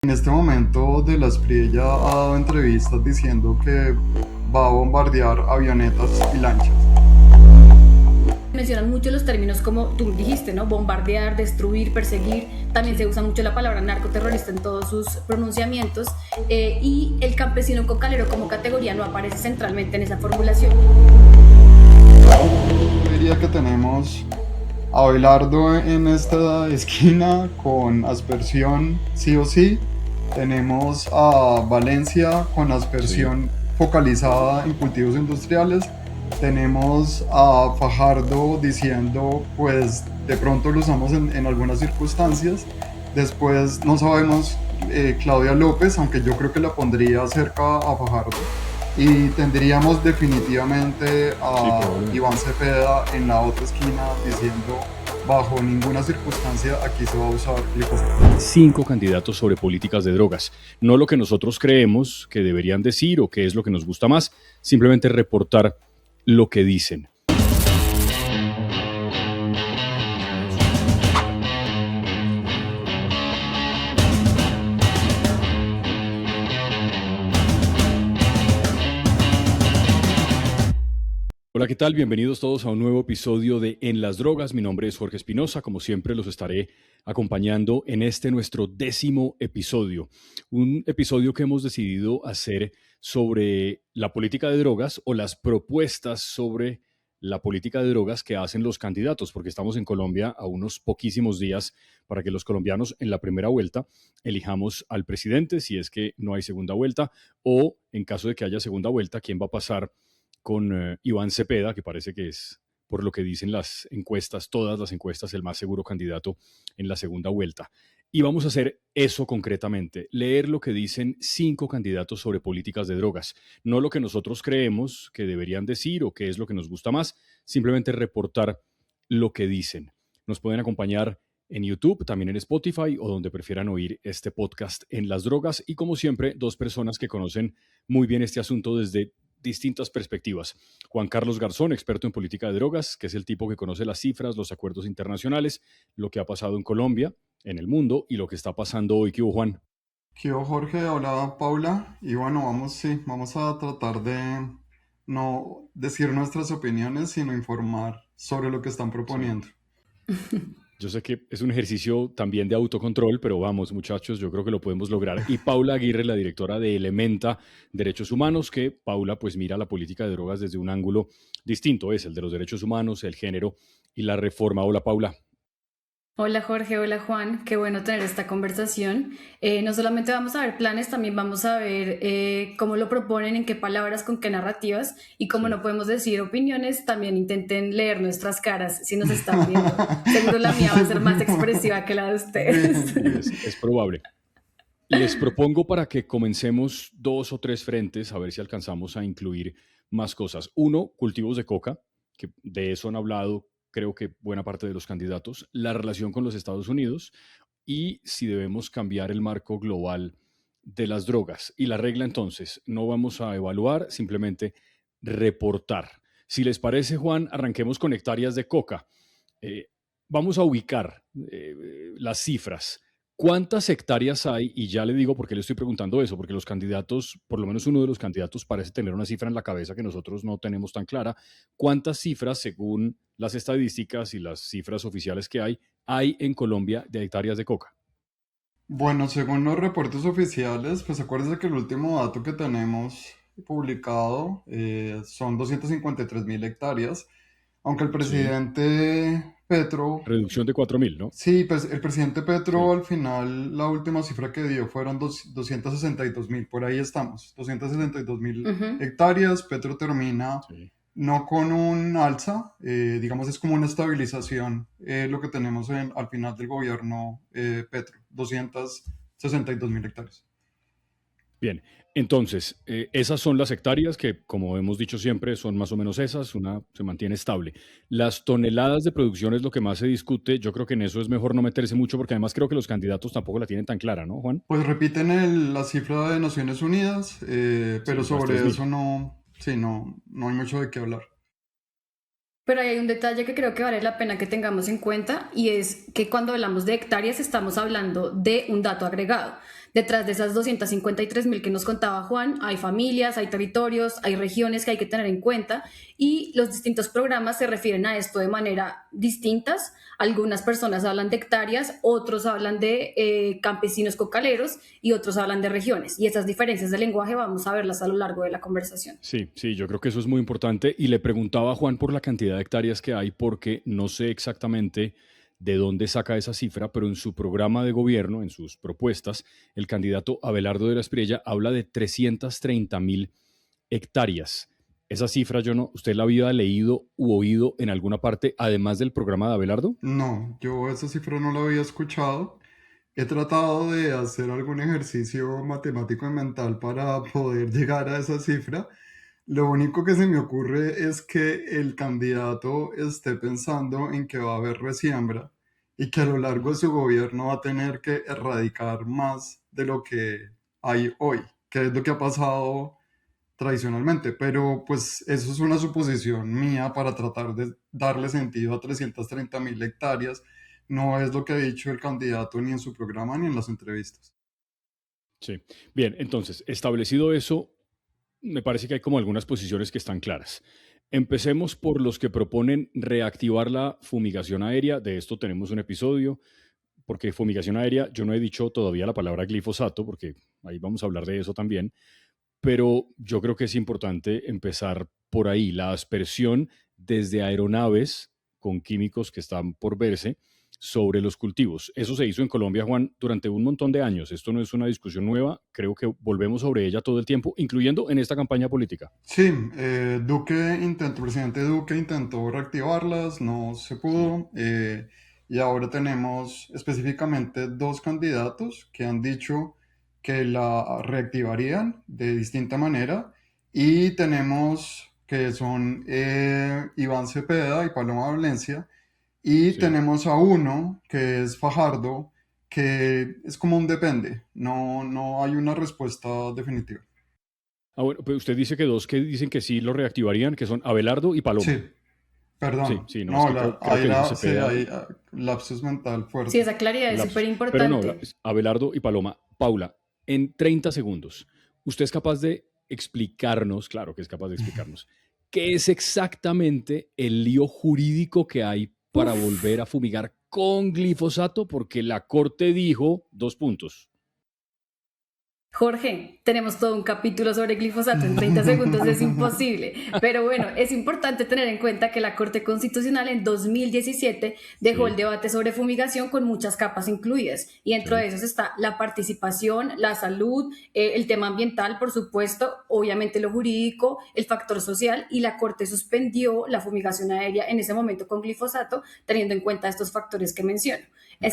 En este momento de la Espriella ha dado entrevistas diciendo que va a bombardear avionetas y lanchas. Mencionan mucho los términos como tú dijiste, ¿no? Bombardear, destruir, perseguir. También se usa mucho la palabra narcoterrorista en todos sus pronunciamientos. Y el campesino cocalero como categoría no aparece centralmente en esa formulación. Yo diría que tenemos a Abelardo en esta esquina con aspersión sí o sí. Tenemos a Valencia con Sí. aspersión focalizada en cultivos industriales. Tenemos a Fajardo diciendo, pues de pronto lo usamos en algunas circunstancias. Después no sabemos Claudia López, aunque yo creo que la pondría cerca a Fajardo. Y tendríamos definitivamente Sí, a probablemente. Iván Cepeda en la otra esquina diciendo, bajo ninguna circunstancia aquí se va a usar glifosato. 5 candidatos sobre políticas de drogas. No lo que nosotros creemos que deberían decir o qué es lo que nos gusta más, simplemente reportar lo que dicen. Hola, ¿qué tal? Bienvenidos todos a un nuevo episodio de En las Drogas. Mi nombre es Jorge Espinosa. Como siempre, los estaré acompañando en este nuestro 10º episodio. Un episodio que hemos decidido hacer sobre la política de drogas o las propuestas sobre la política de drogas que hacen los candidatos, porque estamos en Colombia a unos poquísimos días para que los colombianos en la primera vuelta elijamos al presidente, si es que no hay segunda vuelta, o en caso de que haya segunda vuelta, quién va a pasar con Iván Cepeda, que parece que es, por lo que dicen las encuestas, todas las encuestas, el más seguro candidato en la segunda vuelta. Y vamos a hacer eso concretamente, leer lo que dicen 5 candidatos sobre políticas de drogas, no lo que nosotros creemos que deberían decir o qué es lo que nos gusta más, simplemente reportar lo que dicen. Nos pueden acompañar en YouTube, también en Spotify o donde prefieran oír este podcast en las drogas. Y como siempre, 2 personas que conocen muy bien este asunto desde distintas perspectivas. Juan Carlos Garzón, experto en política de drogas, que es el tipo que conoce las cifras, los acuerdos internacionales, lo que ha pasado en Colombia, en el mundo y lo que está pasando hoy. ¿Qué hubo, Juan? Yo, Jorge, hola Paula, y bueno, vamos, sí, vamos a tratar de no decir nuestras opiniones, sino informar sobre lo que están Sí. proponiendo. Yo sé que es un ejercicio también de autocontrol, pero vamos, muchachos, yo creo que lo podemos lograr. Y Paula Aguirre, la directora de Elementa Derechos Humanos, que Paula pues mira la política de drogas desde un ángulo distinto, es el de los derechos humanos, el género y la reforma. Hola, Paula. Hola Jorge, hola Juan, qué bueno tener esta conversación. No solamente vamos a ver planes, también vamos a ver cómo lo proponen, en qué palabras, con qué narrativas y como Sí. no podemos decir opiniones, también intenten leer nuestras caras si nos están viendo. Seguro la mía va a ser más expresiva que la de ustedes. Bien, bien. Es probable. Les propongo para que comencemos 2 o 3 frentes, a ver si alcanzamos a incluir más cosas. Uno, cultivos de coca, que de eso han hablado creo que buena parte de los candidatos, la relación con los Estados Unidos y si debemos cambiar el marco global de las drogas. Y la regla entonces, no vamos a evaluar, simplemente reportar. Si les parece, Juan, arranquemos con hectáreas de coca. Eh, Vamos a ubicar las cifras. ¿Cuántas hectáreas hay? Y ya le digo por qué le estoy preguntando eso, porque los candidatos, por lo menos uno de los candidatos parece tener una cifra en la cabeza que nosotros no tenemos tan clara. ¿Cuántas cifras, según las estadísticas y las cifras oficiales que hay en Colombia de hectáreas de coca? Bueno, según los reportes oficiales, pues acuérdense que el último dato que tenemos publicado son 253.000 hectáreas, aunque el Sí. presidente Petro. Reducción de 4.000, ¿no? Sí, pues el presidente Petro Sí. al final, la última cifra que dio fueron 262.000, por ahí estamos, 262.000 Ujú. hectáreas. Petro termina Sí. no con un alza, digamos es como una estabilización, lo que tenemos al final del gobierno Petro, 262.000 hectáreas. Bien, entonces, esas son las hectáreas que, como hemos dicho siempre, son más o menos esas, una se mantiene estable. Las toneladas de producción es lo que más se discute, yo creo que en eso es mejor no meterse mucho porque además creo que los candidatos tampoco la tienen tan clara, ¿no, Juan? Pues repiten la cifra de Naciones Unidas, pero Sí, las sobre 3.000. eso no, sí, no hay mucho de qué hablar. Pero hay un detalle que creo que vale la pena que tengamos en cuenta y es que cuando hablamos de hectáreas estamos hablando de un dato agregado. Detrás de esas 253.000 que nos contaba Juan, hay familias, hay territorios, hay regiones que hay que tener en cuenta y los distintos programas se refieren a esto de manera distintas. Algunas personas hablan de hectáreas, otros hablan de campesinos cocaleros y otros hablan de regiones. Y esas diferencias de lenguaje vamos a verlas a lo largo de la conversación. Sí, sí, yo creo que eso es muy importante. Y le preguntaba a Juan por la cantidad de hectáreas que hay, porque no sé exactamente de dónde saca esa cifra, pero en su programa de gobierno, en sus propuestas, el candidato Abelardo de la Espriella habla de 330.000 hectáreas. Esa cifra ¿usted la había leído u oído en alguna parte, además del programa de Abelardo? No, yo esa cifra no la había escuchado. He tratado de hacer algún ejercicio matemático y mental para poder llegar a esa cifra. Lo único que se me ocurre es que el candidato esté pensando en que va a haber resiembra y que a lo largo de su gobierno va a tener que erradicar más de lo que hay hoy, que es lo que ha pasado tradicionalmente. Pero pues eso es una suposición mía para tratar de darle sentido a 330.000 hectáreas. No es lo que ha dicho el candidato ni en su programa ni en las entrevistas. Sí. Bien, entonces, establecido eso, me parece que hay como algunas posiciones que están claras. Empecemos por los que proponen reactivar la fumigación aérea. De esto tenemos un episodio, porque fumigación aérea, yo no he dicho todavía la palabra glifosato, porque ahí vamos a hablar de eso también, pero yo creo que es importante empezar por ahí, la aspersión desde aeronaves con químicos que están por verse sobre los cultivos. Eso se hizo en Colombia, Juan, durante un montón de años. Esto no es una discusión nueva, creo que volvemos sobre ella todo el tiempo, incluyendo en esta campaña política. Sí, el presidente Duque intentó reactivarlas, no se Sí, pudo, y ahora tenemos específicamente dos candidatos que han dicho que la reactivarían de distinta manera, y tenemos que son Iván Cepeda y Paloma Valencia, y sí. tenemos a uno que es Fajardo, que es como un depende, no hay una respuesta definitiva. Ah, bueno, pero usted dice que dos que dicen que sí lo reactivarían, que son Abelardo y Paloma. Sí. Sí, Perdón, sí, no, es no, que creo ahí que dijo era, sí, Cepeda, ahí lapsus mental Sí, fuerte. esa claridad es súper lapsus. Pero no, importante. Abelardo y Paloma. Paula, en 30 segundos, ¿usted es capaz de explicarnos, claro que es capaz de explicarnos, qué es exactamente el lío jurídico que hay para Uf. volver a fumigar con glifosato? Porque la Corte dijo, dos puntos. Jorge, tenemos todo un capítulo sobre glifosato, en 30 segundos es imposible, pero bueno, es importante tener en cuenta que la Corte Constitucional en 2017 dejó el Sí, debate sobre fumigación con muchas capas incluidas y dentro de sí, esos está la participación, la salud, el tema ambiental, por supuesto, obviamente lo jurídico, el factor social, y la Corte suspendió la fumigación aérea en ese momento con glifosato teniendo en cuenta estos factores que menciono.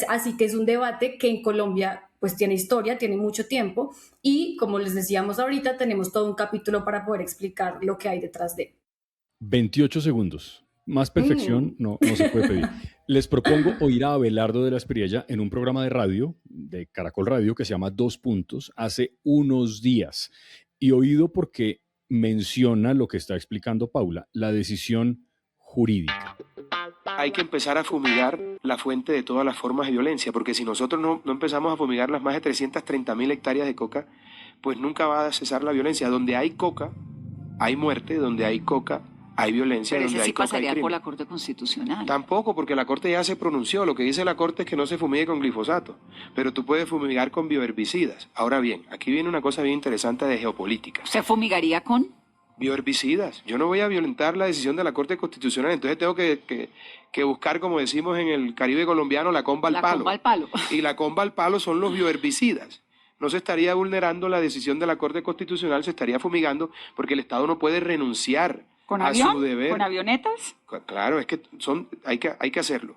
Así que es un debate que en Colombia pues tiene historia, tiene mucho tiempo y como les decíamos ahorita, tenemos todo un capítulo para poder explicar lo que hay detrás de. 28 segundos. Más perfección Mm. no se puede pedir. Les propongo oír a Abelardo de la Espriella en un programa de radio, de Caracol Radio, que se llama Dos Puntos, hace unos días. Y oído porque menciona lo que está explicando Paula, la decisión jurídica. Hay que empezar a fumigar la fuente de todas las formas de violencia, porque si nosotros no empezamos a fumigar las más de 330.000 hectáreas de coca, pues nunca va a cesar la violencia. Donde hay coca, hay muerte; donde hay coca, hay violencia; Pero donde ese hay sí coca, hay pasaría por crimen. la Corte Constitucional. Tampoco, porque la Corte ya se pronunció. Lo que dice la Corte es que no se fumigue con glifosato, pero tú puedes fumigar con bioherbicidas. Ahora bien, aquí viene una cosa bien interesante de geopolítica. ¿Se fumigaría con? Bioherbicidas. Yo no voy a violentar la decisión de la Corte Constitucional, entonces tengo que buscar, como decimos en el Caribe colombiano, la comba al La palo. comba al palo. Y la comba al palo son los bioherbicidas. No se estaría vulnerando la decisión de la Corte Constitucional, se estaría fumigando, porque el Estado no puede renunciar ¿Con a avión? su deber. ¿Con avionetas? Claro, es que hay que hacerlo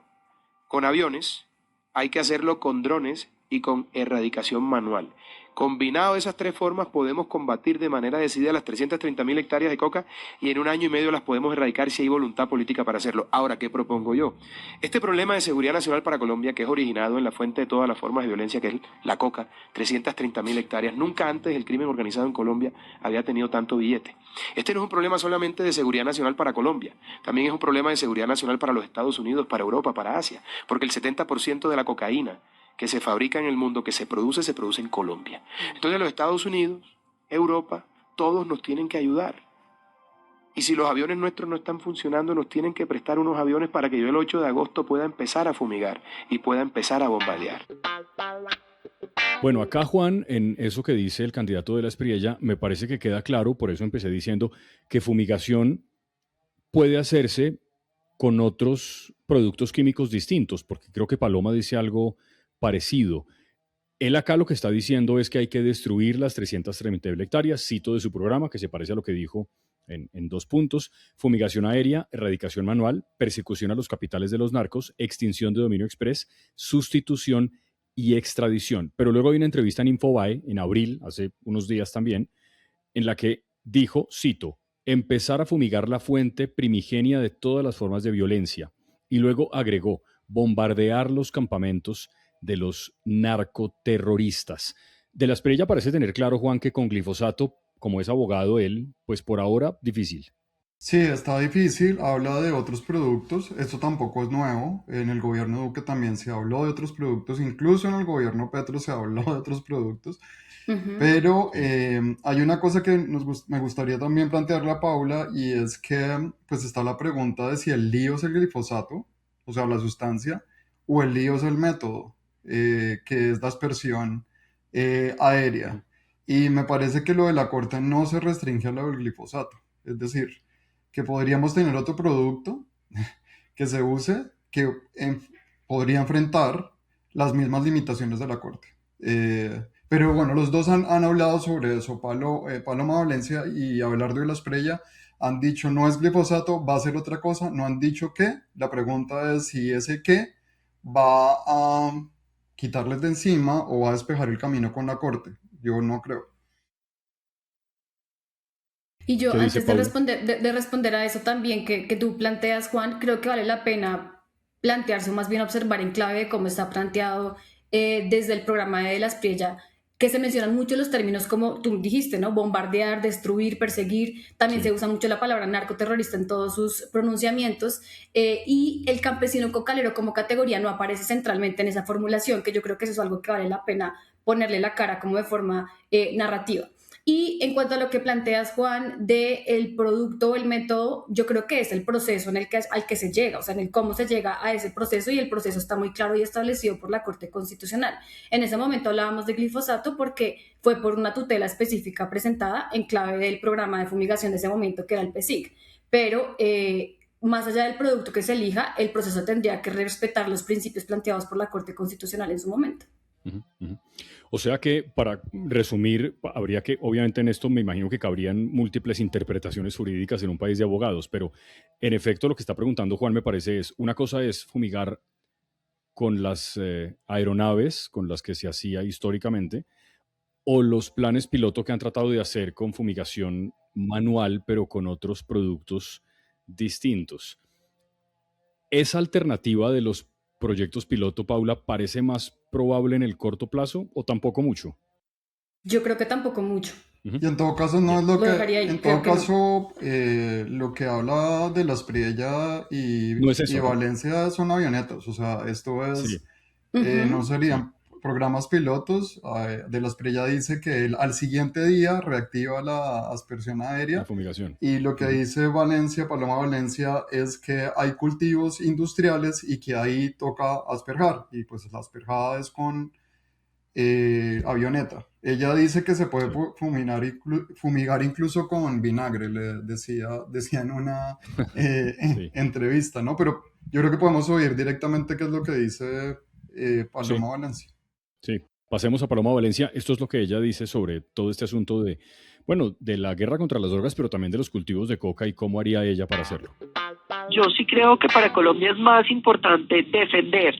con aviones, hay que hacerlo con drones y con erradicación manual. Combinado esas tres formas podemos combatir de manera decidida las 330.000 hectáreas de coca, y en un año y medio las podemos erradicar si hay voluntad política para hacerlo. Ahora, ¿qué propongo yo? Este problema de seguridad nacional para Colombia, que es originado en la fuente de todas las formas de violencia, que es la coca, 330.000 hectáreas, nunca antes el crimen organizado en Colombia había tenido tanto billete. Este no es un problema solamente de seguridad nacional para Colombia, también es un problema de seguridad nacional para los Estados Unidos, para Europa, para Asia, porque el 70% de la cocaína que se fabrica en el mundo, que se produce en Colombia. Entonces los Estados Unidos, Europa, todos nos tienen que ayudar. Y si los aviones nuestros no están funcionando, nos tienen que prestar unos aviones para que yo el 8 de agosto pueda empezar a fumigar y pueda empezar a bombardear. Bueno, acá Juan, en eso que dice el candidato de la Espriella, me parece que queda claro, por eso empecé diciendo que fumigación puede hacerse con otros productos químicos distintos, porque creo que Paloma dice algo parecido. Él acá lo que está diciendo es que hay que destruir las 330.000 hectáreas, cito de su programa, que se parece a lo que dijo en 2 puntos: fumigación aérea, erradicación manual, persecución a los capitales de los narcos, extinción de dominio express, sustitución y extradición. Pero luego hay una entrevista en Infobae, en abril, hace unos días también, en la que dijo, cito, empezar a fumigar la fuente primigenia de todas las formas de violencia. Y luego agregó, bombardear los campamentos de los narcoterroristas. De la Espriella parece tener claro, Juan, que con glifosato, como es abogado él, pues por ahora difícil. Sí, está difícil, habla de otros productos, esto tampoco es nuevo, en el gobierno Duque también se habló de otros productos, incluso en el gobierno Petro se habló de otros productos, pero hay una cosa que me gustaría también plantearle a Paula, y es que pues está la pregunta de si el lío es el glifosato, o sea, la sustancia, o el lío es el método, que es la aspersión aérea. Y me parece que lo de la Corte no se restringe a lo del glifosato, es decir, que podríamos tener otro producto que se use que podría enfrentar las mismas limitaciones de la Corte. Pero bueno, los dos han hablado sobre eso. Paloma Valencia y Abelardo de la Espriella han dicho no es glifosato, va a ser otra cosa, no han dicho qué. La pregunta es si ese qué va a quitarles de encima o va a despejar el camino con la Corte. Yo no creo. Y yo, ¿Qué dice antes de Paula? responder a eso también que tú planteas, Juan, creo que vale la pena plantearse, o más bien observar en clave de cómo está planteado desde el programa de la Espriella, que se mencionan mucho los términos como tú dijiste, ¿no? Bombardear, destruir, perseguir. También se usa mucho la palabra narcoterrorista en todos sus pronunciamientos. Y el campesino cocalero como categoría no aparece centralmente en esa formulación, que yo creo que eso es algo que vale la pena ponerle la cara como de forma narrativa. Y en cuanto a lo que planteas, Juan, del producto o el método, yo creo que es el proceso al que se llega, o sea, en el cómo se llega a ese proceso, y el proceso está muy claro y establecido por la Corte Constitucional. En ese momento hablábamos de glifosato porque fue por una tutela específica presentada en clave del programa de fumigación de ese momento, que era el PSIC. Pero más allá del producto que se elija, el proceso tendría que respetar los principios planteados por la Corte Constitucional en su momento. Uh-huh, uh-huh. O sea que, para resumir, habría que, obviamente en esto me imagino que cabrían múltiples interpretaciones jurídicas en un país de abogados, pero en efecto lo que está preguntando Juan me parece es, una cosa es fumigar con las aeronaves con las que se hacía históricamente, o los planes piloto que han tratado de hacer con fumigación manual, pero con otros productos distintos. ¿Esa alternativa de los proyectos piloto, Paula, parece más probable en el corto plazo o tampoco mucho? Yo creo que tampoco mucho. Y en todo caso no es lo dejaría ahí, en creo todo que no. caso lo que habla de la Espriella No es eso, y ¿no? Valencia son avionetas, o sea, esto es, Sí, no sí. serían programas pilotos. De la Espriella dice que él al siguiente día reactiva la aspersión La aérea, fumigación. y lo que dice Valencia, Paloma Valencia, es que hay cultivos industriales y que ahí toca asperjar, y pues la asperjada es con avioneta. Ella dice que se puede Sí. fumigar incluso con vinagre, le decía en una Sí, entrevista, ¿no? Pero yo creo que podemos oír directamente qué es lo que dice sí, Paloma Valencia. sí. Pasemos a Paloma Valencia. Esto es lo que ella dice sobre todo este asunto de, bueno, de la guerra contra las drogas, pero también de los cultivos de coca y cómo haría ella para hacerlo. Yo sí creo que para Colombia es más importante defender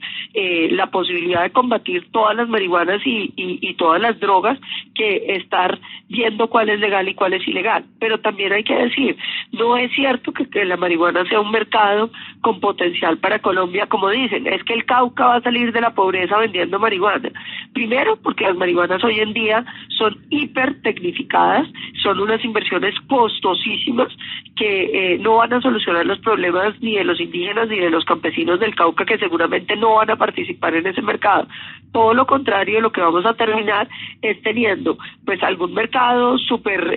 la posibilidad de combatir todas las marihuanas y todas las drogas que estar viendo cuál es legal y cuál es ilegal. Pero también hay que decir, no es cierto que la marihuana sea un mercado con potencial para Colombia, como dicen, es que el Cauca va a salir de la pobreza vendiendo marihuana. Primero, porque las marihuanas hoy en día son hiper tecnificadas, son unas inversiones costosísimas que no van a solucionar los problemas ni de los indígenas ni de los campesinos del Cauca, que seguramente no van a participar en ese mercado. todo lo contrario, lo que vamos a terminar es teniendo pues algún mercado súper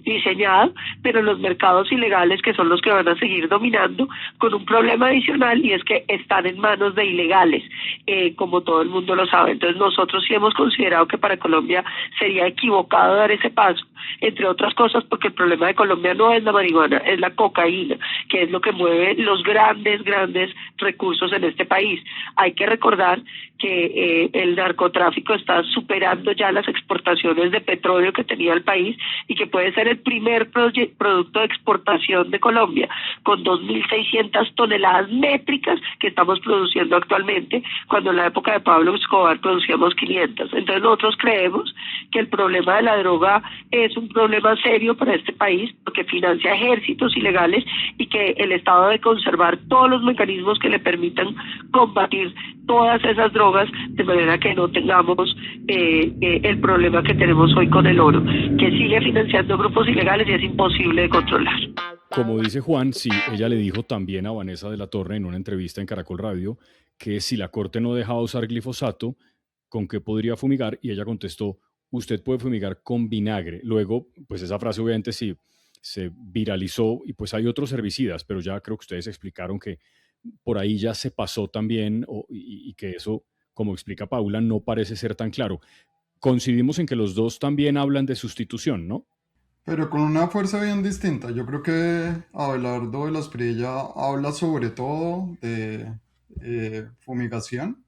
diseñado, pero los mercados ilegales que son los que van a seguir dominando, con un problema adicional, y es que están en manos de ilegales, como todo el mundo lo sabe. Entonces nosotros sí hemos considerado que para Colombia sería equivocado dar ese paso, entre otras cosas porque el problema de Colombia no es la marihuana, es la cocaína, que es lo que mueve los grandes recursos en este país. Hay que recordar que el narcotráfico está superando ya las exportaciones de petróleo que tenía el país, y que puede ser el primer producto de exportación de Colombia, con 2.600 toneladas métricas que estamos produciendo actualmente, cuando en la época de Pablo Escobar producíamos 500. Entonces nosotros creemos que el problema de la droga es un problema serio para este país, porque financia ejércitos ilegales, y que el Estado debe conservar todos los mecanismos que le permitan combatir todas esas drogas, de manera que no tengamos el problema que tenemos hoy con el oro, que sigue financiando grupos ilegales y es imposible de controlar. Como dice Juan, sí, ella le dijo también a Vanessa de la Torre en una entrevista en Caracol Radio que si la Corte no dejaba usar glifosato, ¿con qué podría fumigar? Y ella contestó, usted puede fumigar con vinagre. Luego, pues esa frase obviamente sí se viralizó, y pues hay otros herbicidas, pero ya creo que ustedes explicaron que por ahí ya se pasó también, y que eso, como explica Paula, no parece ser tan claro. Coincidimos en que los dos también hablan de sustitución, ¿no? Pero con una fuerza bien distinta. Yo creo que Abelardo de la Espriella habla sobre todo de fumigación.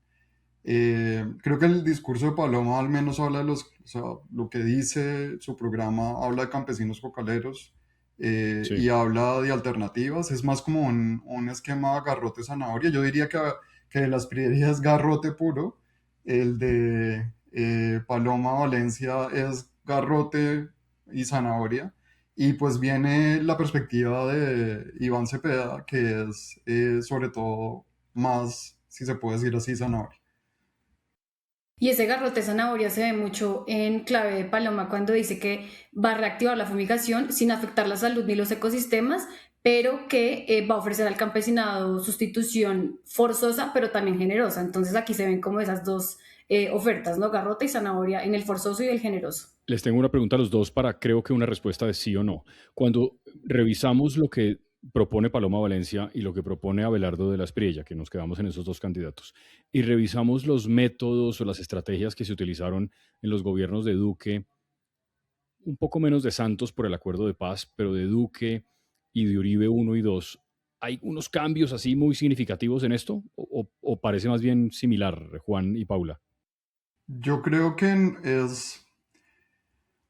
Creo que el discurso de Paloma al menos habla de o sea, lo que dice su programa, habla de campesinos cocaleros, Sí. y habla de alternativas. Es más como un esquema garrote-zanahoria. Yo diría que las prioridades es garrote puro. El de Paloma Valencia es garrote y zanahoria. Y pues viene la perspectiva de Iván Cepeda, que es sobre todo más, si se puede decir así, zanahoria. Y ese garrote zanahoria se ve mucho en clave de Paloma cuando dice que va a reactivar la fumigación sin afectar la salud ni los ecosistemas, pero que va a ofrecer al campesinado sustitución forzosa, pero también generosa. Entonces aquí se ven como esas dos ofertas, ¿no? Garrote y zanahoria en el forzoso y el generoso. Les tengo una pregunta a los dos para, creo que una respuesta de sí o no. Cuando revisamos lo que propone Paloma Valencia y lo que propone Abelardo de la Espriella, que nos quedamos en esos dos candidatos, y revisamos los métodos o las estrategias que se utilizaron en los gobiernos de Duque, un poco menos de Santos por el acuerdo de paz, pero de Duque y de Uribe 1 y 2, ¿hay unos cambios así muy significativos en esto? ¿O parece más bien similar, Juan y Paula? Yo creo que es,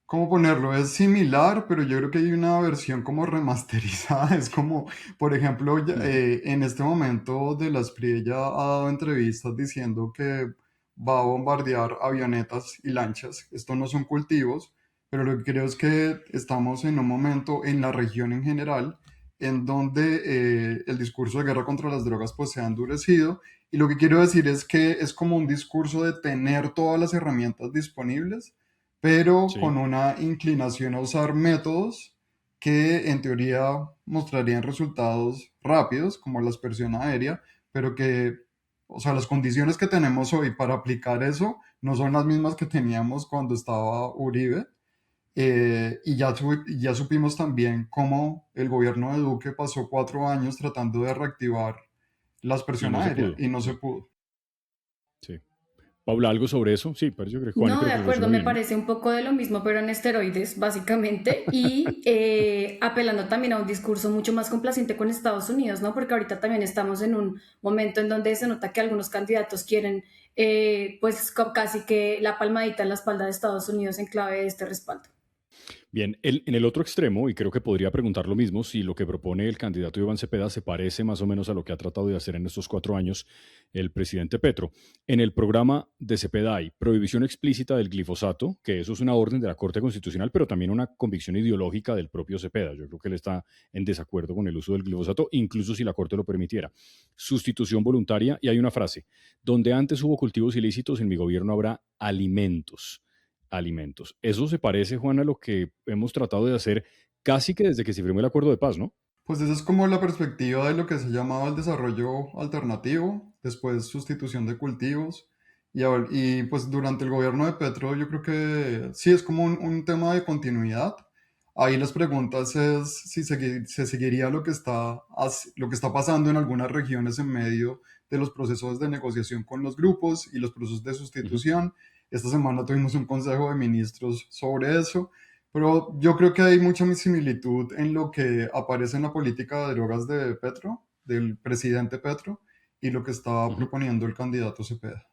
¿cómo ponerlo? Es similar, pero yo creo que hay una versión como remasterizada. Es como, por ejemplo, en este momento de la Espriella ha dado entrevistas diciendo que va a bombardear avionetas y lanchas. Esto no son cultivos, pero lo que creo es que estamos en un momento en la región en general en donde el discurso de guerra contra las drogas pues se ha endurecido. Y lo que quiero decir es que es como un discurso de tener todas las herramientas disponibles, pero Sí. con una inclinación a usar métodos que en teoría mostrarían resultados rápidos, como la aspersión aérea, pero que, o sea, las condiciones que tenemos hoy para aplicar eso no son las mismas que teníamos cuando estaba Uribe. Y ya supimos también cómo el gobierno de Duque pasó 4 años tratando de reactivar la Y aspersión no se aérea pudo. y no Sí. se pudo. Sí. Paula, ¿algo sobre eso? Sí, parece que Juan No, creo de que lo acuerdo, resume me bien, ¿no? parece un poco de lo mismo, pero en esteroides, básicamente, y apelando también a un discurso mucho más complaciente con Estados Unidos, ¿no? Porque ahorita también estamos en un momento en donde se nota que algunos candidatos quieren, pues, casi que la palmadita en la espalda de Estados Unidos en clave de este respaldo. Bien, en el otro extremo, y creo que podría preguntar lo mismo, si lo que propone el candidato Iván Cepeda se parece más o menos a lo que ha tratado de hacer en estos 4 años el presidente Petro. En el programa de Cepeda hay prohibición explícita del glifosato, que eso es una orden de la Corte Constitucional, pero también una convicción ideológica del propio Cepeda. Yo creo que él está en desacuerdo con el uso del glifosato, incluso si la Corte lo permitiera. Sustitución voluntaria, y hay una frase, donde antes hubo cultivos ilícitos, en mi gobierno habrá alimentos. Eso se parece, Juan, a lo que hemos tratado de hacer casi que desde que se firmó el acuerdo de paz, ¿no? Pues esa es como la perspectiva de lo que se llamaba el desarrollo alternativo, después sustitución de cultivos, Y pues durante el gobierno de Petro yo creo que sí es como un tema de continuidad. Ahí las preguntas es si se seguiría lo que está pasando en algunas regiones en medio de los procesos de negociación con los grupos y los procesos de Ujú. sustitución. Esta semana tuvimos un consejo de ministros sobre eso, pero yo creo que hay mucha similitud en lo que aparece en la política de drogas de Petro, del presidente Petro, y lo que está Ujú. proponiendo el candidato Cepeda.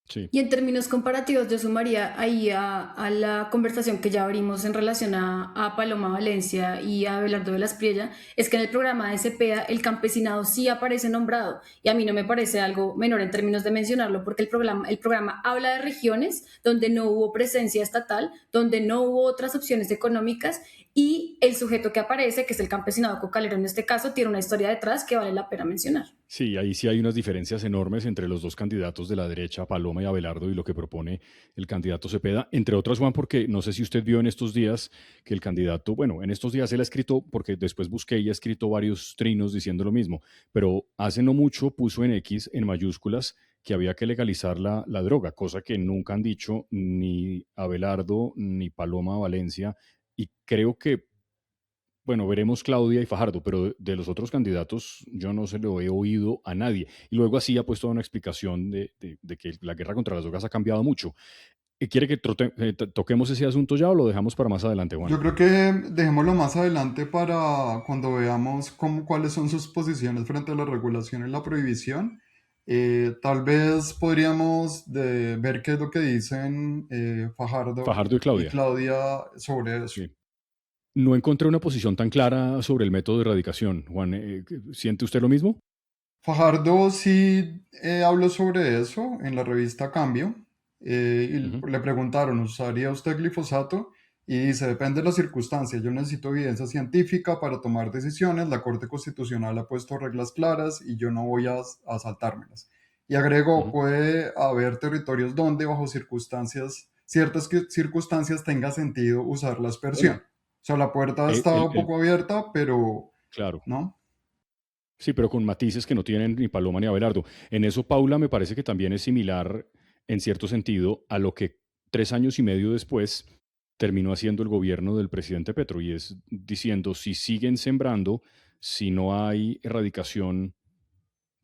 Sí. Y en términos comparativos, yo sumaría ahí a la conversación que ya abrimos en relación a Paloma Valencia y a Abelardo de la Espriella, es que en el programa de Cepeda el campesinado sí aparece nombrado y a mí no me parece algo menor en términos de mencionarlo porque el programa habla de regiones donde no hubo presencia estatal, donde no hubo otras opciones económicas y el sujeto que aparece, que es el campesinado cocalero en este caso, tiene una historia detrás que vale la pena mencionar. Sí, ahí sí hay unas diferencias enormes entre los dos candidatos de la derecha, Paloma y Abelardo, y lo que propone el candidato Cepeda, entre otras, Juan, porque no sé si usted vio en estos días que el candidato, bueno, en estos días él ha escrito, porque después busqué y ha escrito varios trinos diciendo lo mismo, pero hace no mucho puso en X, en mayúsculas, que había que legalizar la droga, cosa que nunca han dicho ni Abelardo ni Paloma Valencia, y creo que bueno, veremos Claudia y Fajardo, pero de los otros candidatos yo no se lo he oído a nadie. Y luego así ha puesto una explicación de que la guerra contra las drogas ha cambiado mucho. ¿Quiere que toquemos ese asunto ya o lo dejamos para más adelante, Juan? Yo creo que dejémoslo más adelante para cuando veamos cuáles son sus posiciones frente a la regulación y la prohibición. Tal vez podríamos ver qué es lo que dicen Fajardo Fajardo y y Claudia. Claudia sobre eso. Sí. No encontré una posición tan clara sobre el método de erradicación. Juan, ¿siente usted lo mismo? Fajardo sí habló sobre eso en la revista Cambio Ujú. y le preguntaron, ¿usaría usted glifosato? Y dice, depende de las circunstancias, yo necesito evidencia científica para tomar decisiones, la Corte Constitucional ha puesto reglas claras y yo no voy a saltármelas. Y agregó, Ujú. puede haber territorios donde bajo circunstancias tenga sentido usar la aspersión. Bueno, O sea, la puerta el, está el- un el- poco abierta, pero claro. no. Sí, pero con matices que no tienen ni Paloma ni Abelardo. En eso, Paula, me parece que también es similar, en cierto sentido, a lo que 3 años y medio después terminó haciendo el gobierno del presidente Petro, y es diciendo, si siguen sembrando, si no hay erradicación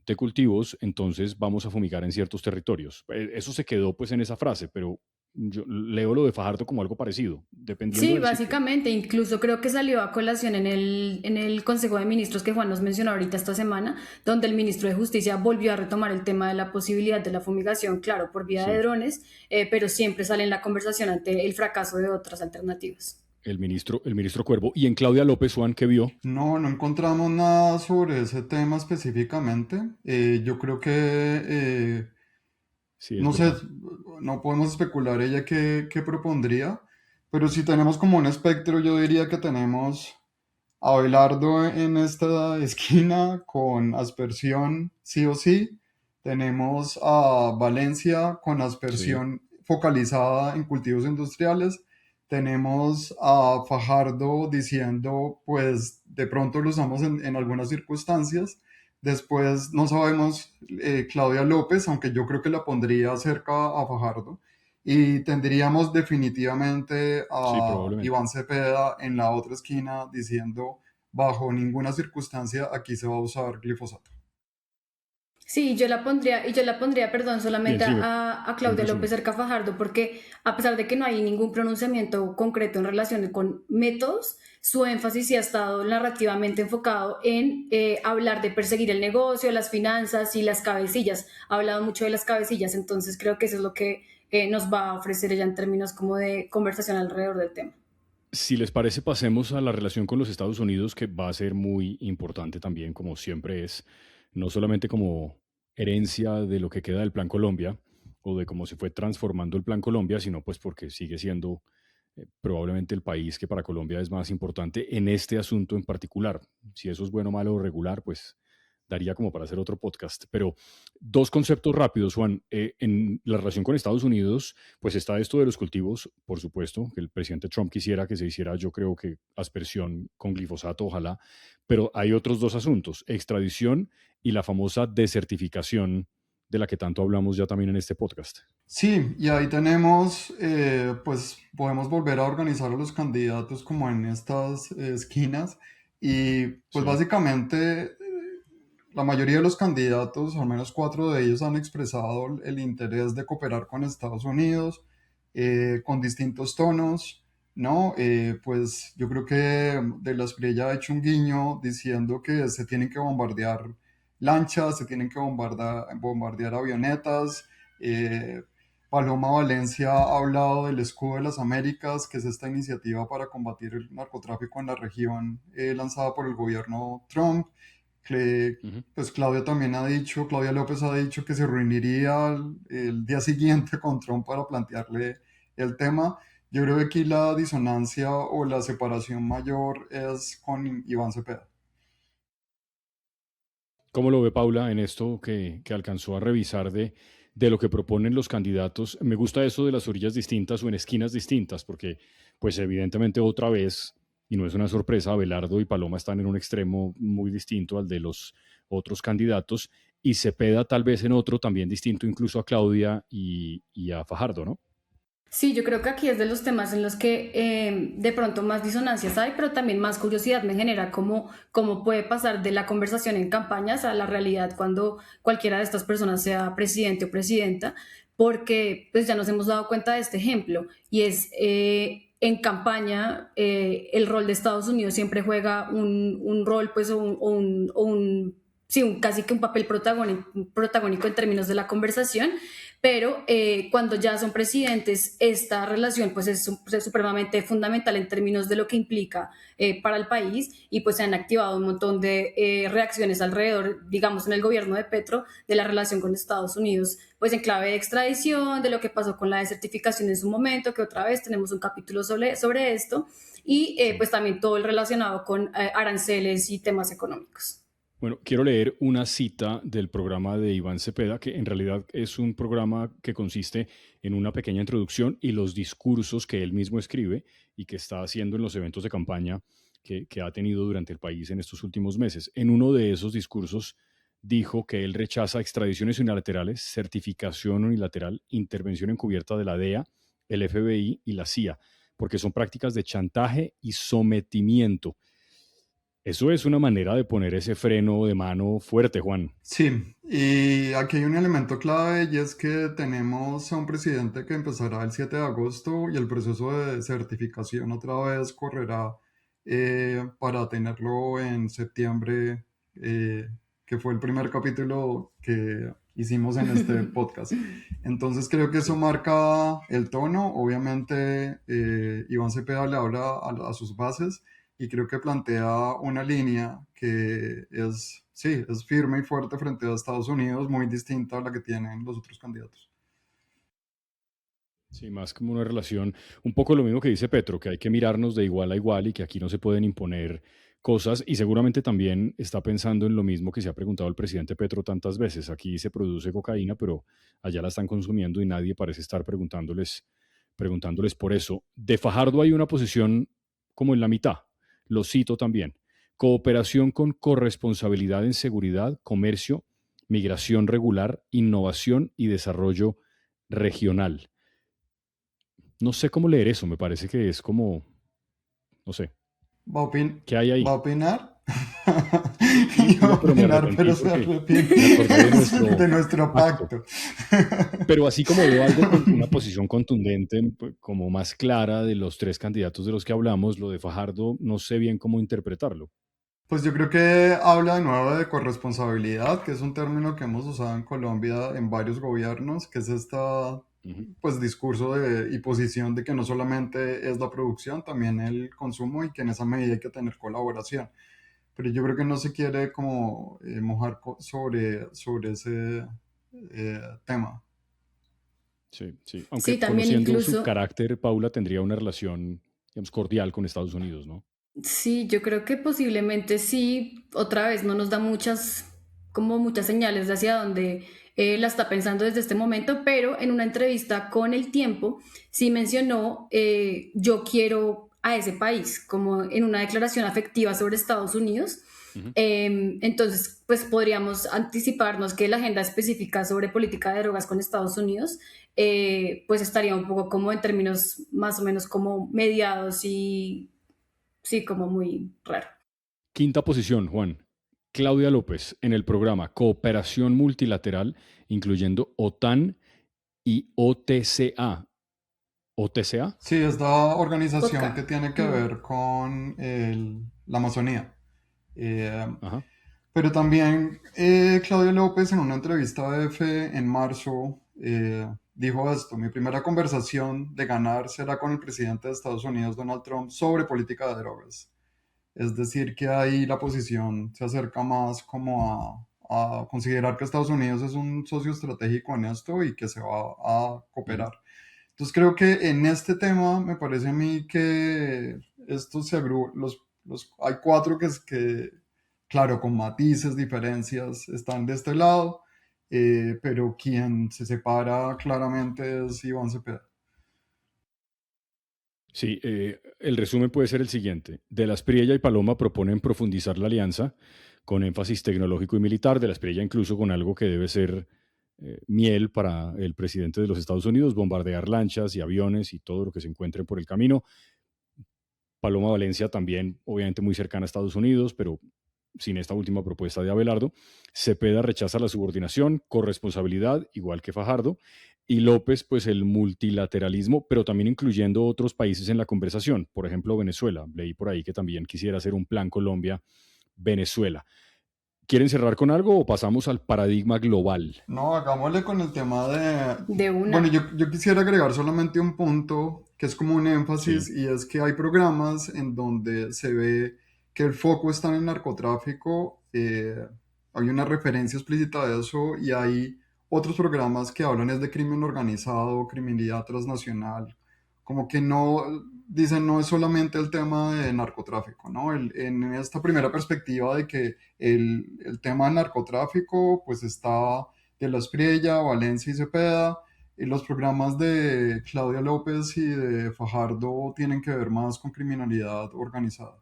de cultivos, entonces vamos a fumigar en ciertos territorios. Eso se quedó pues en esa frase, pero yo leo lo de Fajardo como algo parecido, dependiendo Sí, del sitio. básicamente, incluso creo que salió a colación en el Consejo de Ministros que Juan nos mencionó ahorita esta semana, donde el ministro de Justicia volvió a retomar el tema de la posibilidad de la fumigación, claro, por vía de Sí, drones, pero siempre sale en la conversación ante el fracaso de otras alternativas. el ministro Cuervo. Y en Claudia López, Juan, que vio. No, no encontramos nada sobre ese tema específicamente. Yo creo que, Sí, es no sé, verdad. no podemos especular ella qué propondría, pero si tenemos como un espectro, yo diría que tenemos a Abelardo en esta esquina con aspersión sí o sí. Tenemos a Valencia con Sí. aspersión focalizada en cultivos industriales. Tenemos a Fajardo diciendo, pues de pronto lo usamos en algunas circunstancias. Después no sabemos Claudia López, aunque yo creo que la pondría cerca a Fajardo. Y tendríamos definitivamente Sí, a probablemente. Iván Cepeda en la otra esquina diciendo, bajo ninguna circunstancia aquí se va a usar glifosato. Sí, perdón, Bien, solamente sí, a un Claudia López resumen. Cerca Fajardo, porque a pesar de que no hay ningún pronunciamiento concreto en relación con métodos, su énfasis sí ha estado narrativamente enfocado en hablar de perseguir el negocio, las finanzas y las cabecillas. Ha hablado mucho de las cabecillas, entonces creo que eso es lo que nos va a ofrecer ella en términos como de conversación alrededor del tema. Si les parece, pasemos a la relación con los Estados Unidos, que va a ser muy importante también, como siempre es, no solamente como herencia de lo que queda del Plan Colombia o de cómo se fue transformando el Plan Colombia, sino pues porque sigue siendo probablemente el país que para Colombia es más importante en este asunto en particular. Si eso es bueno, malo o regular, pues daría como para hacer otro podcast. Pero dos conceptos rápidos, Juan. En la relación con Estados Unidos, pues está esto de los cultivos, por supuesto, que el presidente Trump quisiera que se hiciera, yo creo que aspersión con glifosato, ojalá, pero hay otros dos asuntos, extradición y la famosa desertificación de la que tanto hablamos ya también en este podcast. Sí, y ahí tenemos, pues podemos volver a organizar a los candidatos como en estas esquinas y pues Sí. básicamente la mayoría de los candidatos, al menos 4 de ellos, han expresado el interés de cooperar con Estados Unidos con distintos tonos, ¿no? Pues yo creo que De la Espriella ha hecho un guiño diciendo que se tienen que bombardear lanchas, se tienen que bombardear avionetas. Paloma Valencia ha hablado del Escudo de las Américas, que es esta iniciativa para combatir el narcotráfico en la región lanzada por el gobierno Trump. Ujú. Pues Claudia López ha dicho que se reuniría el día siguiente con Trump para plantearle el tema. Yo creo que aquí la disonancia o la separación mayor es con Iván Cepeda. ¿Cómo lo ve Paula en esto que alcanzó a revisar de lo que proponen los candidatos? Me gusta eso de las orillas distintas o en esquinas distintas, porque pues evidentemente otra vez, y no es una sorpresa, Abelardo y Paloma están en un extremo muy distinto al de los otros candidatos, y Cepeda tal vez en otro también distinto incluso a Claudia y a Fajardo, ¿no? Sí, yo creo que aquí es de los temas en los que de pronto más disonancias hay, pero también más curiosidad me genera cómo puede pasar de la conversación en campañas a la realidad cuando cualquiera de estas personas sea presidente o presidenta, porque pues ya nos hemos dado cuenta de este ejemplo y es en campaña el rol de Estados Unidos siempre juega un rol pues sí, casi que un papel protagónico en términos de la conversación, pero cuando ya son presidentes, esta relación pues es supremamente fundamental en términos de lo que implica para el país y pues se han activado un montón de reacciones alrededor, digamos, en el gobierno de Petro, de la relación con Estados Unidos, pues en clave de extradición, de lo que pasó con la desertificación en su momento, que otra vez tenemos un capítulo sobre esto, y Sí. pues también todo el relacionado con aranceles y temas económicos. Bueno, quiero leer una cita del programa de Iván Cepeda, que en realidad es un programa que consiste en una pequeña introducción y los discursos que él mismo escribe y que está haciendo en los eventos de campaña que ha tenido durante el país en estos últimos meses. En uno de esos discursos dijo que él rechaza extradiciones unilaterales, certificación unilateral, intervención encubierta de la DEA, el FBI y la CIA, porque son prácticas de chantaje y sometimiento. Eso es una manera de poner ese freno de mano fuerte, Juan. Sí, y aquí hay un elemento clave y es que tenemos a un presidente que empezará el 7 de agosto y el proceso de certificación otra vez correrá para tenerlo en septiembre, que fue el primer capítulo que hicimos en este podcast. Entonces creo que eso marca el tono. Obviamente Iván Cepeda le habla a sus bases y creo que plantea una línea que es, sí, es firme y fuerte frente a Estados Unidos, muy distinta a la que tienen los otros candidatos. Sí, más como una relación, un poco lo mismo que dice Petro, que hay que mirarnos de igual a igual y que aquí no se pueden imponer cosas. Y seguramente también está pensando en lo mismo que se ha preguntado el presidente Petro tantas veces. Aquí se produce cocaína, pero allá la están consumiendo y nadie parece estar preguntándoles por eso. De Fajardo hay una posición como en la mitad. Lo cito también. Cooperación con corresponsabilidad en seguridad, comercio, migración regular, innovación y desarrollo regional. No sé cómo leer eso, me parece que es como, no sé, ¿Va a, opin- ¿qué hay ¿Va a ahí? opinar? Iba a No, pero me opinar, arrepentí pero se porque arrepiente me acordé de de nuestro nuestro pacto. pacto. Pero así como veo algo con una posición contundente, pues, como más clara de los tres candidatos de los que hablamos, lo de Fajardo, no sé bien cómo interpretarlo. Pues yo creo que habla de nuevo de corresponsabilidad, que es un término que hemos usado en Colombia en varios gobiernos, que es esta Ujú. pues discurso y posición de que no solamente es la producción, también el consumo y que en esa medida hay que tener colaboración. Pero yo creo que no se quiere como mojar sobre ese tema. Sí, sí. Aunque Sí, también conociendo su incluso. carácter, Paula tendría una relación, digamos, cordial con Estados Unidos, ¿no? Sí, yo creo que posiblemente sí, otra vez no nos da muchas señales de hacia dónde la está pensando desde este momento, pero en una entrevista con El Tiempo sí mencionó yo quiero a ese país, como en una declaración afectiva sobre Estados Unidos. Entonces, pues podríamos anticiparnos que la agenda específica sobre política de drogas con Estados Unidos, pues estaría un poco como en términos más o menos como mediados y sí, como muy raro. Quinta posición, Juan. Claudia López en el programa Cooperación Multilateral, incluyendo OTAN y OTCA. ¿OTCA? Sí, esta organización Vodka. que tiene que ver con la Amazonía. Ajá. Pero también Claudia López en una entrevista a EFE en marzo dijo esto: mi primera conversación de ganar será con el presidente de Estados Unidos, Donald Trump, sobre política de drogas. Es decir, que ahí la posición se acerca más como a considerar que Estados Unidos es un socio estratégico en esto y que se va a cooperar. Entonces creo que en este tema me parece a mí que estos hay cuatro claro, con matices, diferencias, están de este lado, pero quien se separa claramente es Iván Cepeda. Sí, el resumen puede ser el siguiente. De la Espriella y Paloma proponen profundizar la alianza con énfasis tecnológico y militar, de la Espriella incluso con algo que debe ser miel para el presidente de los Estados Unidos, bombardear lanchas y aviones y todo lo que se encuentre por el camino. Paloma Valencia también, obviamente muy cercana a Estados Unidos, pero sin esta última propuesta de Abelardo. Cepeda rechaza la subordinación, corresponsabilidad, igual que Fajardo, y López, pues el multilateralismo, pero también incluyendo otros países en la conversación, por ejemplo Venezuela. Leí por ahí que también quisiera hacer un plan Colombia-Venezuela. ¿Quieren cerrar con algo o pasamos al paradigma global? No, hagámosle con el tema De una. Bueno, yo quisiera agregar solamente un punto que es como un énfasis, Sí. y es que hay programas en donde se ve que el foco está en el narcotráfico, hay una referencia explícita de eso, y hay otros programas que hablan es de crimen organizado, criminalidad transnacional, como que no, dicen no es solamente el tema de narcotráfico, ¿no? En esta primera perspectiva de que el tema de narcotráfico pues está de la Espriella, Valencia y Cepeda, y los programas de Claudia López y de Fajardo tienen que ver más con criminalidad organizada.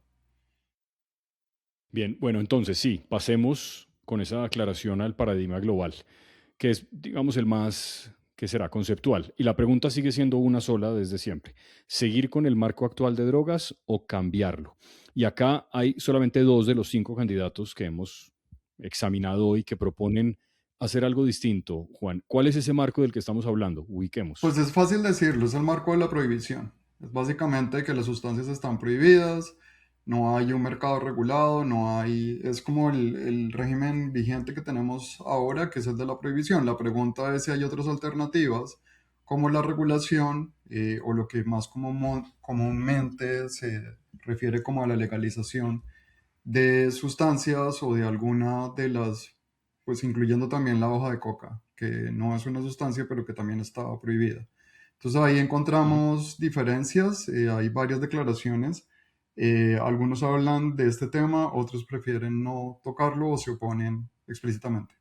Bien, bueno, entonces sí, pasemos con esa aclaración al paradigma global, que es, digamos, el más, que será conceptual. Y la pregunta sigue siendo una sola desde siempre: ¿seguir con el marco actual de drogas o cambiarlo? Y acá hay solamente 2 de los 5 candidatos que hemos examinado hoy que proponen hacer algo distinto. Juan, ¿cuál es ese marco del que estamos hablando? Ubiquemos. Pues es fácil decirlo, es el marco de la prohibición. Es básicamente que las sustancias están prohibidas, no hay un mercado regulado, es como el régimen vigente que tenemos ahora, que es el de la prohibición. La pregunta es si hay otras alternativas, como la regulación, o lo que más comúnmente se refiere como a la legalización de sustancias o de alguna de las, pues incluyendo también la hoja de coca, que no es una sustancia, pero que también está prohibida. Entonces ahí encontramos diferencias, hay varias declaraciones, algunos hablan de este tema, otros prefieren no tocarlo o se oponen explícitamente.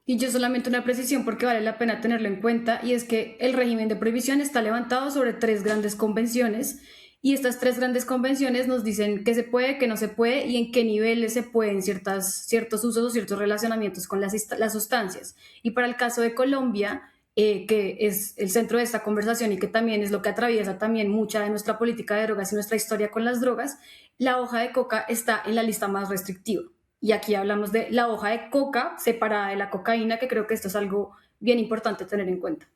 Y yo solamente una precisión porque vale la pena tenerlo en cuenta, y es que el régimen de prohibición está levantado sobre 3 grandes convenciones, y estas 3 grandes convenciones nos dicen qué se puede, qué no se puede y en qué niveles se pueden ciertos usos o ciertos relacionamientos con las sustancias. Y para el caso de Colombia, que es el centro de esta conversación y que también es lo que atraviesa también mucha de nuestra política de drogas y nuestra historia con las drogas, la hoja de coca está en la lista más restrictiva. Y aquí hablamos de la hoja de coca separada de la cocaína, que creo que esto es algo bien importante tener en cuenta.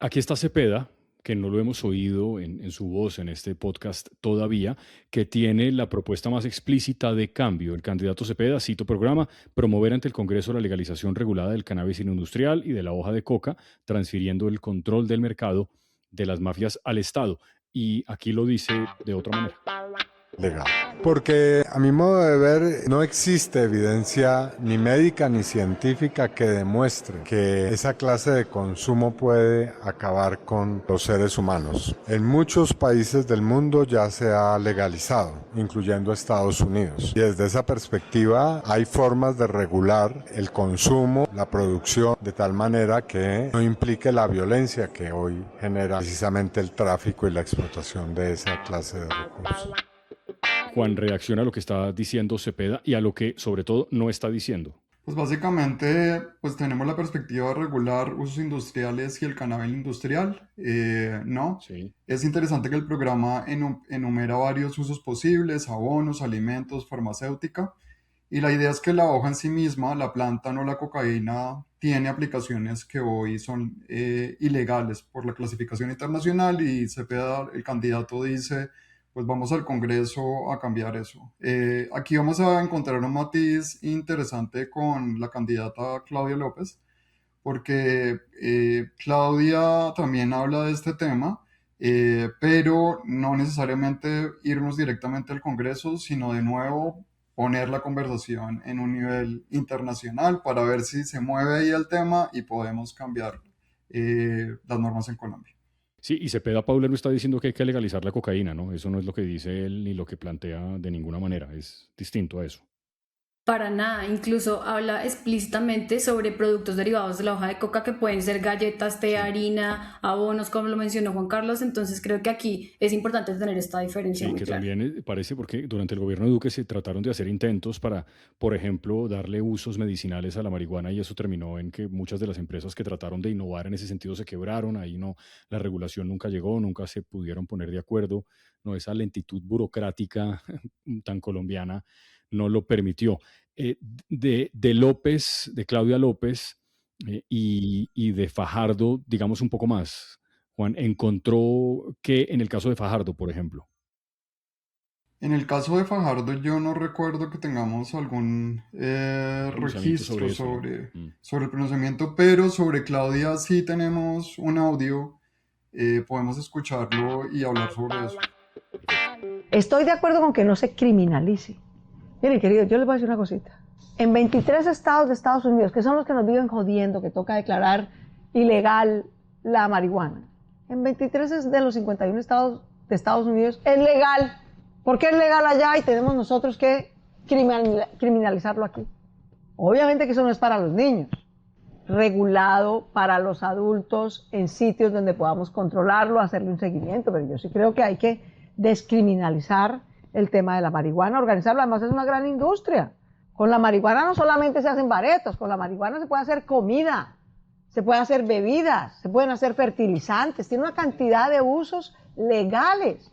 Aquí está Cepeda, que no lo hemos oído en su voz en este podcast todavía, que tiene la propuesta más explícita de cambio. El candidato Cepeda, cito programa: promover ante el Congreso la legalización regulada del cannabis industrial y de la hoja de coca, transfiriendo el control del mercado de las mafias al Estado. Y aquí lo dice de otra manera. Legal. Porque a mi modo de ver no existe evidencia ni médica ni científica que demuestre que esa clase de consumo puede acabar con los seres humanos. En muchos países del mundo ya se ha legalizado, incluyendo Estados Unidos. Y desde esa perspectiva hay formas de regular el consumo, la producción, de tal manera que no implique la violencia que hoy genera precisamente el tráfico y la explotación de esa clase de recursos. Juan, reacciona a lo que está diciendo Cepeda y a lo que, sobre todo, no está diciendo. Pues básicamente, pues tenemos la perspectiva de regular usos industriales y el cannabis industrial, ¿no? Sí. Es interesante que el programa enumera varios usos posibles: abonos, alimentos, farmacéutica, y la idea es que la hoja en sí misma, la planta, no la cocaína, tiene aplicaciones que hoy son ilegales por la clasificación internacional, y Cepeda, el candidato, dice, pues vamos al Congreso a cambiar eso. Aquí vamos a encontrar un matiz interesante con la candidata Claudia López, porque Claudia también habla de este tema, pero no necesariamente irnos directamente al Congreso, sino de nuevo poner la conversación en un nivel internacional para ver si se mueve ahí el tema y podemos cambiar las normas en Colombia. Sí, y Cepeda, Paula, no está diciendo que hay que legalizar la cocaína, ¿no? Eso no es lo que dice él ni lo que plantea de ninguna manera, es distinto a eso. Para nada, incluso habla explícitamente sobre productos derivados de la hoja de coca que pueden ser galletas, té, harina, abonos, como lo mencionó Juan Carlos. Entonces creo que aquí es importante tener esta diferencia Sí, muy que clara. también parece porque durante el gobierno de Duque se trataron de hacer intentos para, por ejemplo, darle usos medicinales a la marihuana, y eso terminó en que muchas de las empresas que trataron de innovar en ese sentido se quebraron. Ahí no, la regulación nunca llegó, nunca se pudieron poner de acuerdo. No, esa lentitud burocrática tan colombiana no lo permitió. De López, de Claudia López, y de Fajardo, digamos un poco más. Juan, encontró que en el caso de Fajardo, por ejemplo. En el caso de Fajardo, yo no recuerdo que tengamos algún Pronunciamiento sobre registro eso, ¿no? sobre el pronunciamiento, pero sobre Claudia sí tenemos un audio, podemos escucharlo y hablar sobre eso. Estoy de acuerdo con que no se criminalice. Miren, querido, yo les voy a decir una cosita. En 23 estados de Estados Unidos, que son los que nos viven jodiendo, que toca declarar ilegal la marihuana, en 23 de los 51 estados de Estados Unidos es legal. ¿Por qué es legal allá y tenemos nosotros que criminalizarlo aquí? Obviamente que eso no es para los niños. Regulado para los adultos en sitios donde podamos controlarlo, hacerle un seguimiento, pero yo sí creo que hay que descriminalizar el tema de la marihuana, organizarlo. Además es una gran industria. Con la marihuana no solamente se hacen baretos, con la marihuana se puede hacer comida, se puede hacer bebidas, se pueden hacer fertilizantes, tiene una cantidad de usos legales.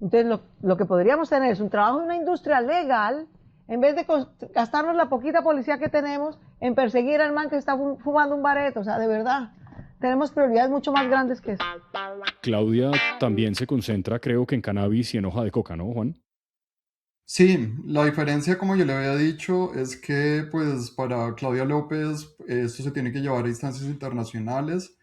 Entonces lo que podríamos tener es un trabajo de una industria legal, en vez de gastarnos la poquita policía que tenemos en perseguir al man que está fumando un bareto. O sea, de verdad, tenemos prioridades mucho más grandes que eso. Claudia también se concentra, creo que en cannabis y en hoja de coca, ¿no, Juan? Sí, la diferencia, como yo le había dicho, es que pues para Claudia López esto se tiene que llevar a instancias internacionales,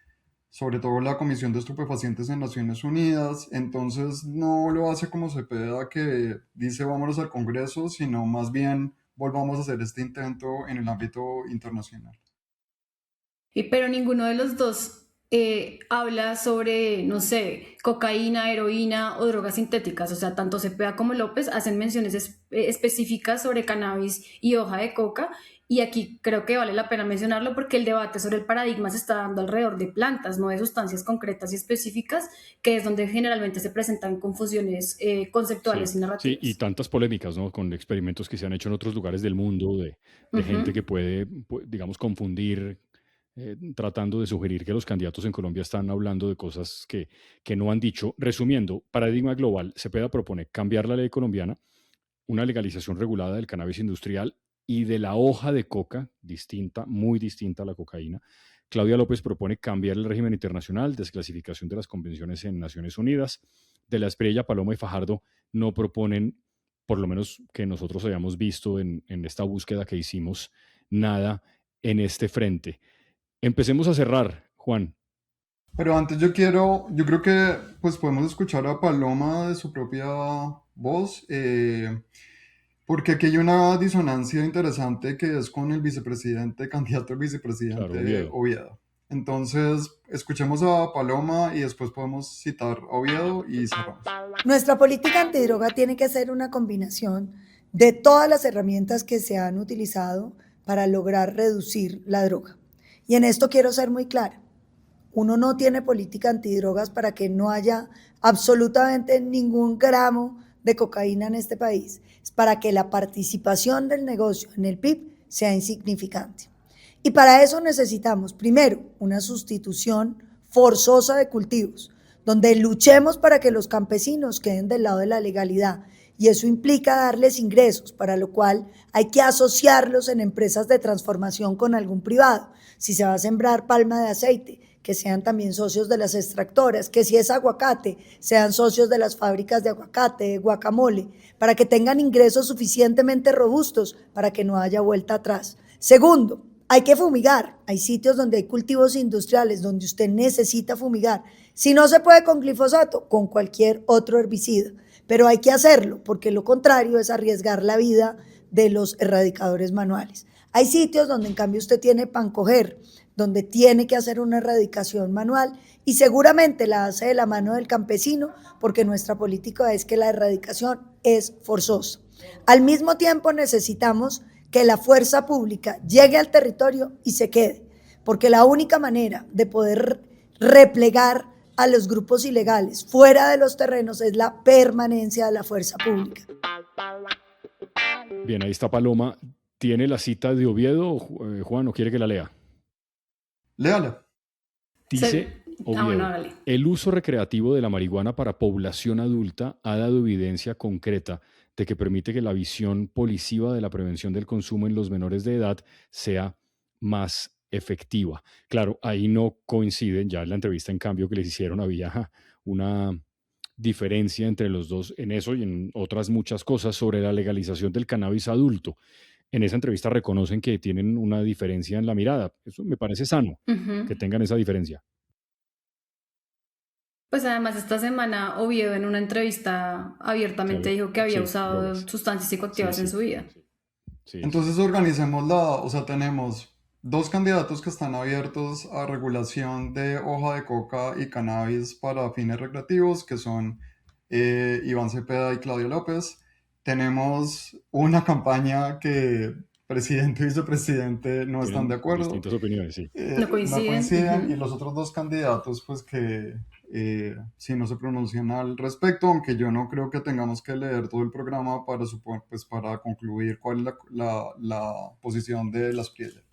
sobre todo la Comisión de Estupefacientes en Naciones Unidas. Entonces no lo hace como Cepeda, que dice vámonos al Congreso, sino más bien volvamos a hacer este intento en el ámbito internacional. Pero ninguno de los dos habla sobre, no sé, cocaína, heroína o drogas sintéticas. O sea, tanto Cepeda como López hacen menciones específicas sobre cannabis y hoja de coca. Y aquí creo que vale la pena mencionarlo porque el debate sobre el paradigma se está dando alrededor de plantas, no de sustancias concretas y específicas, que es donde generalmente se presentan confusiones conceptuales Sí, y narrativas. sí, y tantas polémicas, ¿no? Con experimentos que se han hecho en otros lugares del mundo de gente que puede, digamos, confundir, tratando de sugerir que los candidatos en Colombia están hablando de cosas que no han dicho. Resumiendo, paradigma global, Cepeda propone cambiar la ley colombiana, una legalización regulada del cannabis industrial y de la hoja de coca, distinta, muy distinta a la cocaína. Claudia López propone cambiar el régimen internacional, desclasificación de las convenciones en Naciones Unidas. De la Espriella, Paloma y Fajardo no proponen, por lo menos que nosotros hayamos visto en esta búsqueda que hicimos, nada en este frente. Empecemos a cerrar, Juan. Pero antes yo creo que pues podemos escuchar a Paloma de su propia voz, porque aquí hay una disonancia interesante que es con el vicepresidente, candidato al vicepresidente, Claro, Oviedo. Entonces, escuchemos a Paloma y después podemos citar a Oviedo y cerramos. Nuestra política antidroga tiene que ser una combinación de todas las herramientas que se han utilizado para lograr reducir la droga. Y en esto quiero ser muy clara. Uno no tiene política antidrogas para que no haya absolutamente ningún gramo de cocaína en este país es para que la participación del negocio en el PIB sea insignificante. Y para eso necesitamos, primero, una sustitución forzosa de cultivos, donde luchemos para que los campesinos queden del lado de la legalidad, y eso implica darles ingresos, para lo cual hay que asociarlos en empresas de transformación con algún privado. Si se va a sembrar palma de aceite, que sean también socios de las extractoras, que si es aguacate, sean socios de las fábricas de aguacate, de guacamole, para que tengan ingresos suficientemente robustos para que no haya vuelta atrás. Segundo, hay que fumigar. Hay sitios donde hay cultivos industriales donde usted necesita fumigar. Si no se puede con glifosato, con cualquier otro herbicida. Pero hay que hacerlo, porque lo contrario es arriesgar la vida de los erradicadores manuales. Hay sitios donde en cambio usted tiene pancoger, donde tiene que hacer una erradicación manual y seguramente la hace de la mano del campesino, porque nuestra política es que la erradicación es forzosa. Al mismo tiempo necesitamos que la fuerza pública llegue al territorio y se quede, porque la única manera de poder replegar a los grupos ilegales fuera de los terrenos es la permanencia de la fuerza pública. Bien, ahí está Paloma. ¿Tiene la cita de Oviedo, Juan, o quiere que la lea? Léala. Dice Oviedo, bueno, dale. el uso recreativo de la marihuana para población adulta ha dado evidencia concreta de que permite que la visión policiva de la prevención del consumo en los menores de edad sea más efectiva. Claro, ahí no coinciden, ya en la entrevista en cambio que les hicieron había una diferencia entre los dos en eso y en otras muchas cosas sobre la legalización del cannabis adulto. En esa entrevista reconocen que tienen una diferencia en la mirada. Eso me parece sano, que tengan esa diferencia. Pues además esta semana Oviedo en una entrevista abiertamente dijo que había usado drogas. sustancias psicoactivas en su vida. Sí. Entonces organicemos o sea, tenemos 2 candidatos que están abiertos a regulación de hoja de coca y cannabis para fines recreativos, que son Iván Cepeda y Claudia López. Tenemos una campaña que presidente y vicepresidente no están de acuerdo. Distintas opiniones, sí. No coinciden. Y los otros 2 candidatos, pues que sí no se pronuncian al respecto, aunque yo no creo que tengamos que leer todo el programa para concluir cuál es la posición de las piedras.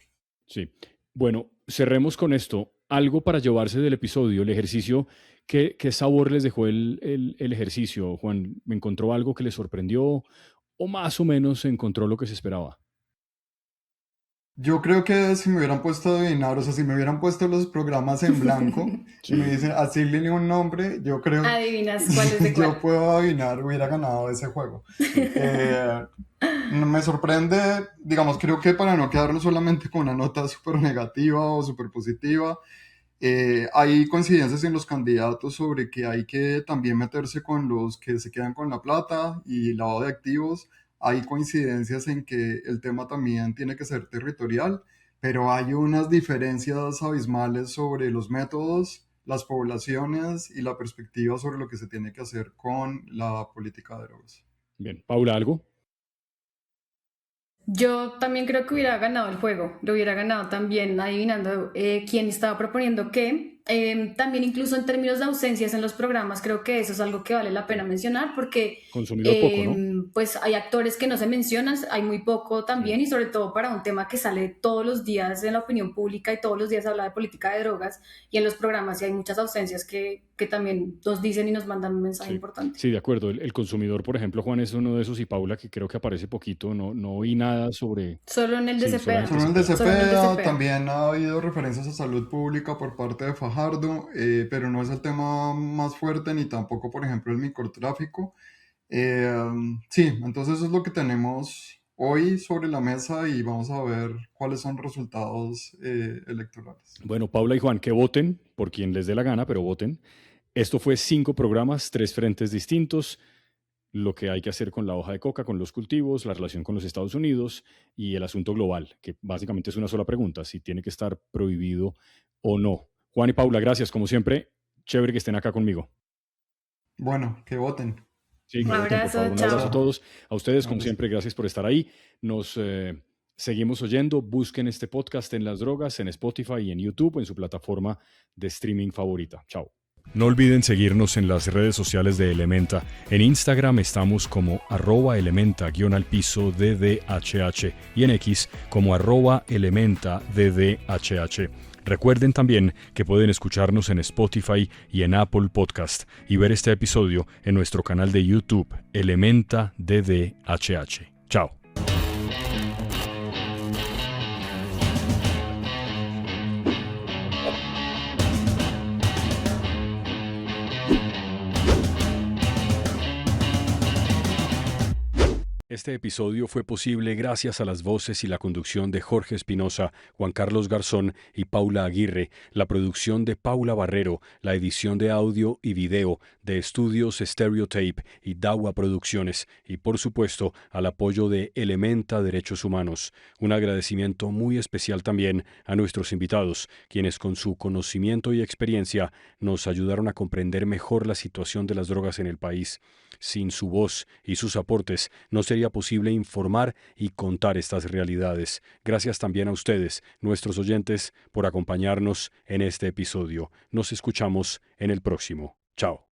Sí. Bueno, cerremos con esto. Algo para llevarse del episodio, el ejercicio. ¿Qué sabor les dejó el ejercicio, Juan? ¿Me encontró algo que le sorprendió o más o menos encontró lo que se esperaba? Yo creo que si me hubieran puesto a adivinar, o sea, si me hubieran puesto los programas en blanco y me dicen, asígnenle un nombre, yo creo Adivinas cuál es de cuál. yo puedo adivinar, hubiera ganado ese juego. Me sorprende, digamos, creo que para no quedarnos solamente con una nota súper negativa o súper positiva, hay coincidencias en los candidatos sobre que hay que también meterse con los que se quedan con la plata y lavado de activos. Hay coincidencias en que el tema también tiene que ser territorial, pero hay unas diferencias abismales sobre los métodos, las poblaciones y la perspectiva sobre lo que se tiene que hacer con la política de drogas. Bien, Paula, ¿algo? Yo también creo que hubiera ganado el juego, lo hubiera ganado también adivinando quién estaba proponiendo qué. También incluso en términos de ausencias en los programas, creo que eso es algo que vale la pena mencionar porque Consumido poco, ¿no? pues hay actores que no se mencionan, hay muy poco también y sobre todo para un tema que sale todos los días en la opinión pública y todos los días habla de política de drogas y en los programas y hay muchas ausencias que también nos dicen y nos mandan un mensaje importante. Sí, de acuerdo. El consumidor, por ejemplo, Juan, es uno de esos y Paula, que creo que aparece poquito, no oí nada sobre... Solo en el de Sí, Cepeda. Solo en el de Solo en el de Cepeda, Cepeda. también ha habido referencias a salud pública por parte de Fajardo, pero no es el tema más fuerte ni tampoco, por ejemplo, el microtráfico. Sí, entonces eso es lo que tenemos hoy sobre la mesa y vamos a ver cuáles son los resultados electorales. Bueno, Paula y Juan, que voten por quien les dé la gana, pero voten. Esto fue 5 programas, 3 frentes distintos. Lo que hay que hacer con la hoja de coca, con los cultivos, la relación con los Estados Unidos y el asunto global, que básicamente es una sola pregunta, si tiene que estar prohibido o no. Juan y Paula, gracias, como siempre. Chévere que estén acá conmigo. Bueno, que voten. Sí, Un que voten, por abrazo, favor. Un chao. abrazo a todos. A ustedes, como Abrazo. siempre, gracias por estar ahí. Nos seguimos oyendo. Busquen este podcast en Las Drogas, en Spotify y en YouTube, en su plataforma de streaming favorita. Chao. No olviden seguirnos en las redes sociales de Elementa. En Instagram estamos como @elementa_DDHH y en X como @elementa_DDHH. Recuerden también que pueden escucharnos en Spotify y en Apple Podcast y ver este episodio en nuestro canal de YouTube Elementa DDHH. Chao. Este episodio fue posible gracias a las voces y la conducción de Jorge Espinosa, Juan Carlos Garzón y Paula Aguirre, la producción de Paula Barrero, la edición de audio y video de Estudios Stereotape y Dawa Producciones y por supuesto al apoyo de Elementa Derechos Humanos. Un agradecimiento muy especial también a nuestros invitados, quienes con su conocimiento y experiencia nos ayudaron a comprender mejor la situación de las drogas en el país. Sin su voz y sus aportes no sería posible informar y contar estas realidades. Gracias también a ustedes, nuestros oyentes, por acompañarnos en este episodio. Nos escuchamos en el próximo. Chao.